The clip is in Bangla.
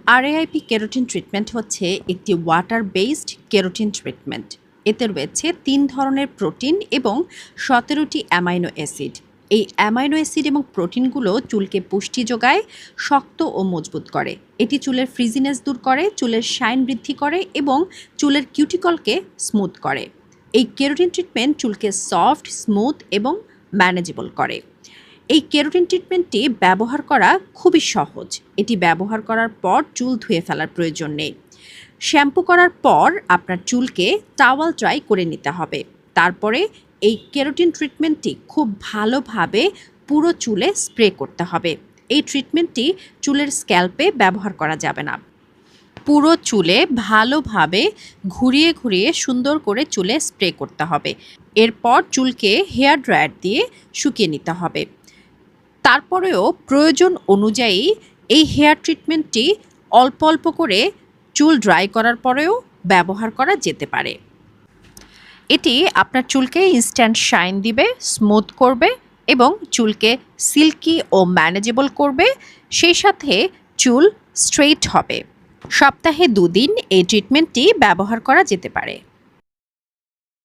আরএআইপি কেরোটিন ট্রিটমেন্ট হচ্ছে একটি ওয়াটার বেসড কেরোটিন ট্রিটমেন্ট। এতে রয়েছে ৩ ধরনের প্রোটিন এবং ১৭টি অ্যামাইনো অ্যাসিড। এই অ্যামাইনো অ্যাসিড এবং প্রোটিনগুলো চুলকে পুষ্টি যোগায়, শক্ত ও মজবুত করে। এটি চুলের ফ্রিজিনেস দূর করে, চুলের শাইন বৃদ্ধি করে এবং চুলের কিউটিকলকে স্মুথ করে। এই কেরোটিন ট্রিটমেন্ট চুলকে সফট, স্মুথ এবং ম্যানেজেবল করে। এই কেরোটিন ট্রিটমেন্টটি ব্যবহার করা খুবই সহজ। এটি ব্যবহার করার পর চুল ধুয়ে ফেলার প্রয়োজন নেই। শ্যাম্পু করার পর আপনার চুলকে টাওয়াল ড্রাই করে নিতে হবে। তারপরে এই কেরোটিন ট্রিটমেন্টটি খুব ভালোভাবে পুরো চুলে স্প্রে করতে হবে। এই ট্রিটমেন্টটি চুলের স্ক্যাল্পে ব্যবহার করা যাবে না। পুরো চুলে ভালোভাবে ঘুরিয়ে ঘুরিয়ে সুন্দর করে চুলে স্প্রে করতে হবে। এরপর চুলকে হেয়ার ড্রায়ার দিয়ে শুকিয়ে নিতে হবে। তারপরেও প্রয়োজন অনুযায়ী এই হেয়ার ট্রিটমেন্টটি অল্প অল্প করে চুল ড্রাই করার পরেও ব্যবহার করা যেতে পারে। এটি আপনার চুলকে ইনস্ট্যান্ট শাইন দিবে, স্মুথ করবে এবং চুলকে সিল্কি ও ম্যানেজেবল করবে। সেই সাথে চুল স্ট্রেইট হবে। সপ্তাহে ২ দিন এই ট্রিটমেন্টটি ব্যবহার করা যেতে পারে।